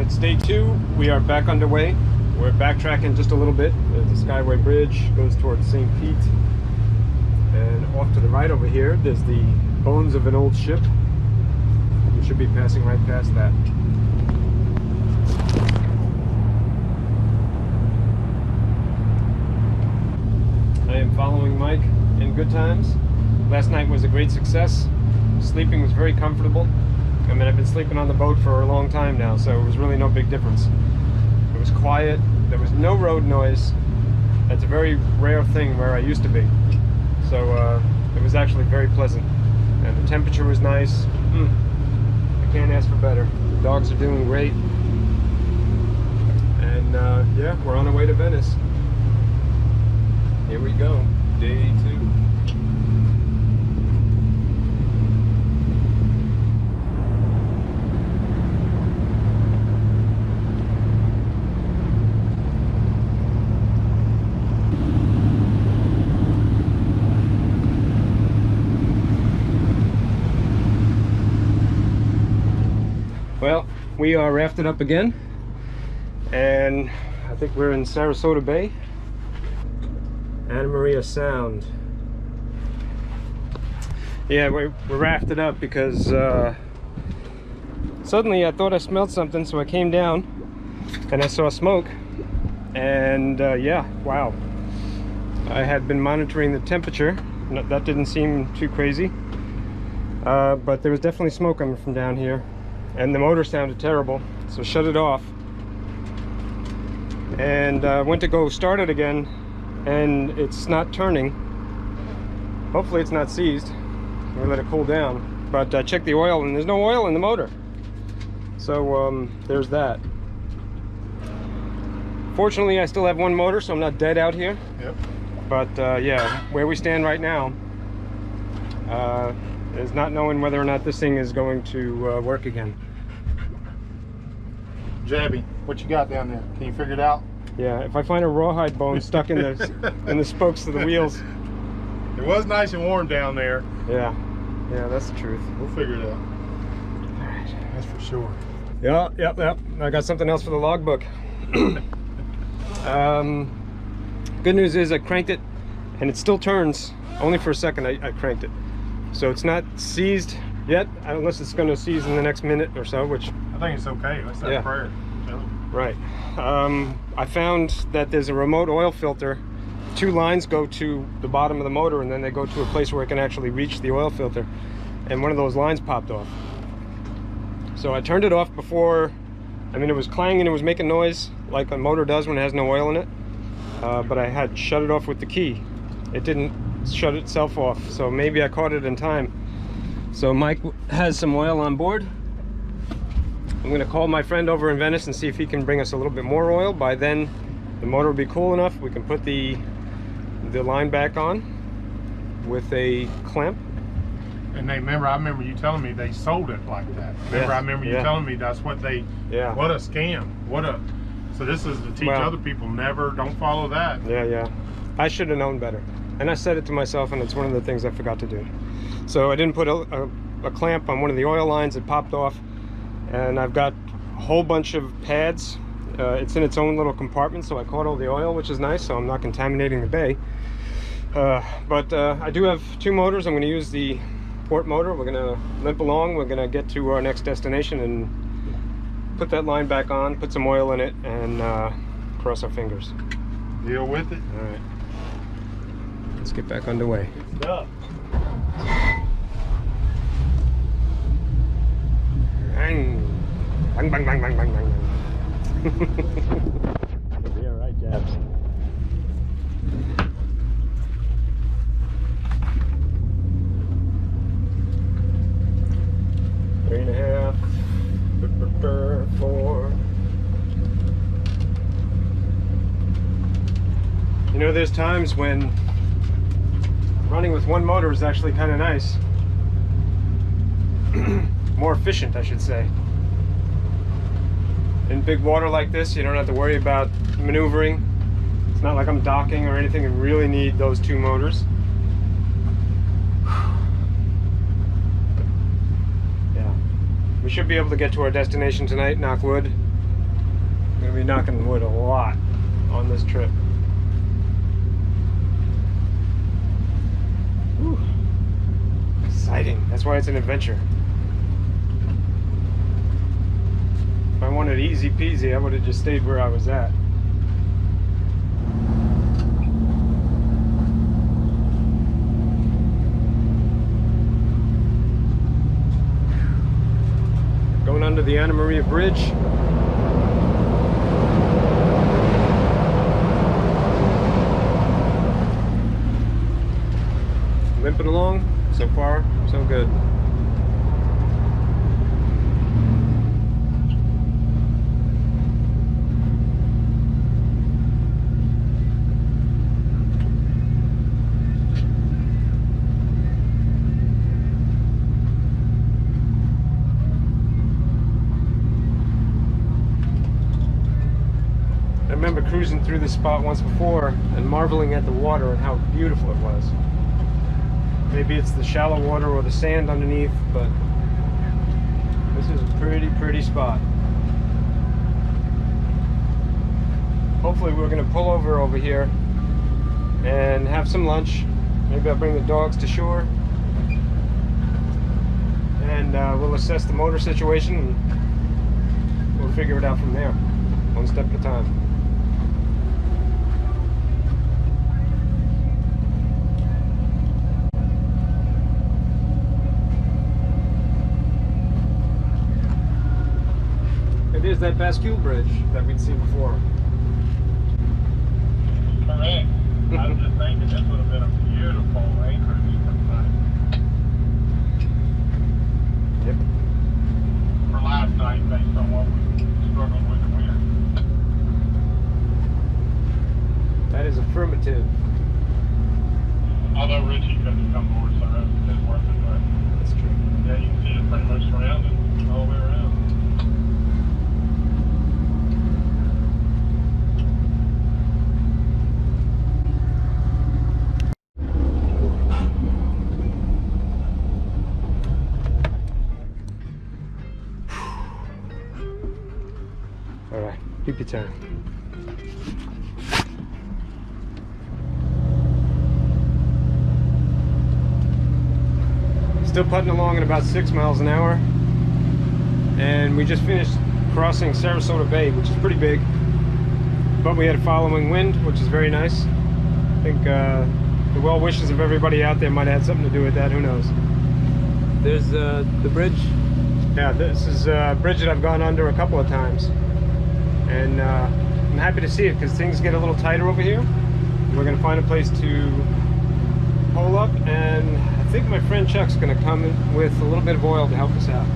It's day 2. We are back underway. We're backtracking just a little bit. There's the Skyway Bridge, goes towards St. Pete. And off to the right over here, there's the bones of an old ship. We should be passing right past that. I am following Mike in good times. Last night was a great success. Sleeping was very comfortable. I mean, I've been sleeping on the boat for a long time now, so it was really no big difference. It was quiet. There was no road noise. That's a very rare thing where I used to be. So it was actually very pleasant. And the temperature was nice. I can't ask for better. The dogs are doing great. And yeah, we're on our way to Venice. Here we go, day 2. Well, we are rafted up again, and I think we're in Sarasota Bay, Anna Maria Sound. Yeah, we're rafted up because suddenly I thought I smelled something, so I came down and I saw smoke, and yeah, wow. I had been monitoring the temperature. That didn't seem too crazy, but there was definitely smoke coming from down here. And the motor sounded terrible, so shut it off. And went to go start it again, and it's not turning. Hopefully it's not seized. We'll let it cool down. But I checked the oil, and there's no oil in the motor. So there's that. Fortunately, I still have one motor, so I'm not dead out here. Yep. But yeah, where we stand right now is not knowing whether or not this thing is going to work again. Jabby, what you got down there? Can you figure it out? Yeah, if I find a rawhide bone stuck in the spokes of the wheels. It was nice and warm down there. Yeah, that's the truth. We'll figure it out. All right, that's for sure. Yep. I got something else for the logbook. Good news is I cranked it, and it still turns. Only for a second I cranked it. So it's not seized yet, unless it's going to seize in the next minute or so, which... I think it's okay. Let's have a prayer. Right. I found that there's a remote oil filter. 2 lines go to the bottom of the motor, and then they go to a place where it can actually reach the oil filter. And one of those lines popped off. So I turned it off before... I mean, it was clanging, it was making noise like a motor does when it has no oil in it. But I had shut it off with the key. It didn't shut itself off, so maybe I caught it in time. So Mike has some oil on board. I'm going to call my friend over in Venice and see if he can bring us a little bit more oil. By then the motor will be cool enough we can put the line back on with a clamp. And I remember you telling me they sold it like that. I remember you telling me that's what they... What a scam. So this is to teach other people, don't follow that. Yeah. I should have known better. And I said it to myself, and it's one of the things I forgot to do. So I didn't put a clamp on one of the oil lines. It popped off. And I've got a whole bunch of pads. It's in its own little compartment, so I caught all the oil, which is nice, so I'm not contaminating the bay. But I do have 2 motors. I'm going to use the port motor. We're going to limp along. We're going to get to our next destination and put that line back on, put some oil in it, and cross our fingers. Deal with it. All right. Let's get back underway. Good stuff. Bang, bang, bang, bang, bang, bang, bang. Yeah, right, Jabs. Three and a half, 4. You know, there's times when running with one motor is actually kind of nice. More efficient, I should say. In big water like this, you don't have to worry about maneuvering. It's not like I'm docking or anything. You really need those 2 motors. Yeah. We should be able to get to our destination tonight, knock wood. going to be knocking wood a lot on this trip. Whew. Exciting. That's why it's an adventure. If I wanted easy peasy, I would have just stayed where I was at. Going under the Anna Maria Bridge. Limping along. So far, so good. I remember cruising through this spot once before and marveling at the water and how beautiful it was. Maybe it's the shallow water or the sand underneath, but this is a pretty spot. Hopefully we're going to pull over here and have some lunch. Maybe I'll bring the dogs to shore and we'll assess the motor situation and we'll figure it out from there, one step at a time. There's that Bascule Bridge that we'd seen before. Correct. I was just thinking this would have been a beautiful acreage tonight. Yep. For last night, based on what we struggled with the wind. That is affirmative. Although Richie couldn't come over, so it didn't worth it, but that's true. yeah, you can see it pretty much surrounded all the way around. Alright, keep your time. Still putting along at about 6 miles an hour. And we just finished crossing Sarasota Bay, which is pretty big. But we had a following wind, which is very nice. I think the well wishes of everybody out there might have had something to do with that, who knows. There's the bridge. Yeah, this is a bridge that I've gone under a couple of times. And I'm happy to see it because things get a little tighter over here. We're going to find a place to pull up, and I think my friend Chuck's going to come in with a little bit of oil to help us out.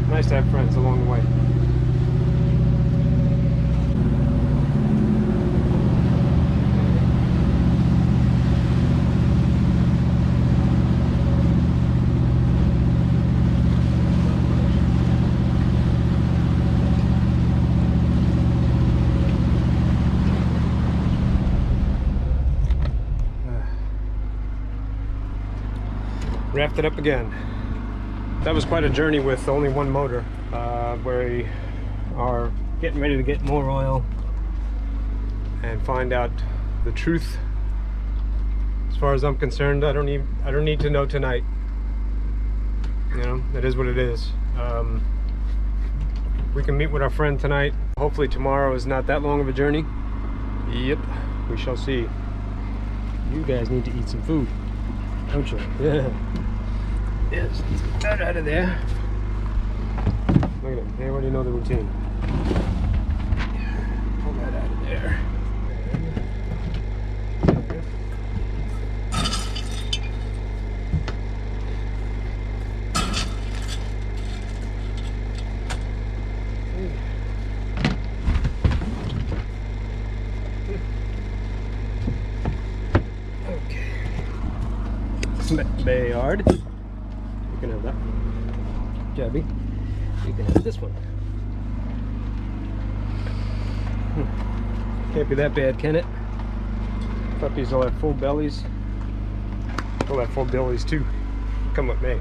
Nice to have friends along the way. Wrapped it up again. That was quite a journey with only one motor. We are getting ready to get more oil and find out the truth. As far as I'm concerned, I don't need to know tonight. You know, it is what it is. We can meet with our friend tonight. Hopefully tomorrow is not that long of a journey. Yep, we shall see. You guys need to eat some food, don't you? Yeah. Yes, let's get that out of there. Look at them, they already know the routine. Pull that out of there. Okay. Bayard. You can have that. Jabby, you can have this one. Can't be that bad, can it? Puppies will have full bellies. We'll have full bellies too. Come with me.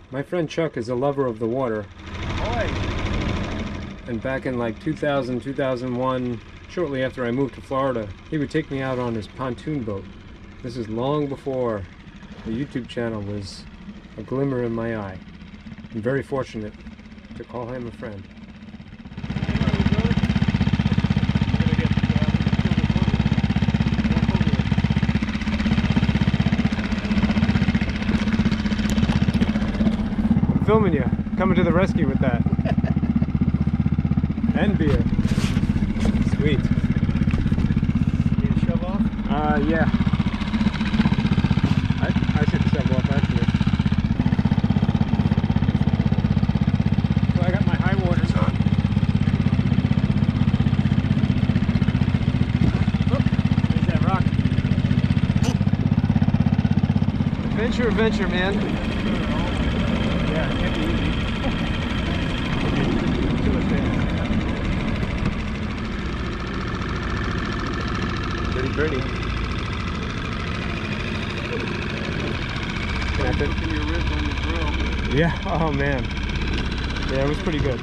My friend Chuck is a lover of the water. And back in like 2000, 2001, shortly after I moved to Florida, he would take me out on his pontoon boat. This is long before the YouTube channel was a glimmer in my eye. I'm very fortunate to call him a friend. I'm filming you, coming to the rescue with that. And beer. Sweet. Need to shove off? Yeah. I should shove off actually. So I got my high waters on. Oh, there's that rock. Adventure, man. Yeah, it can't be easy. Too much damage. Pretty. Your ribs on the grill. Yeah, oh man. Yeah, it was pretty good.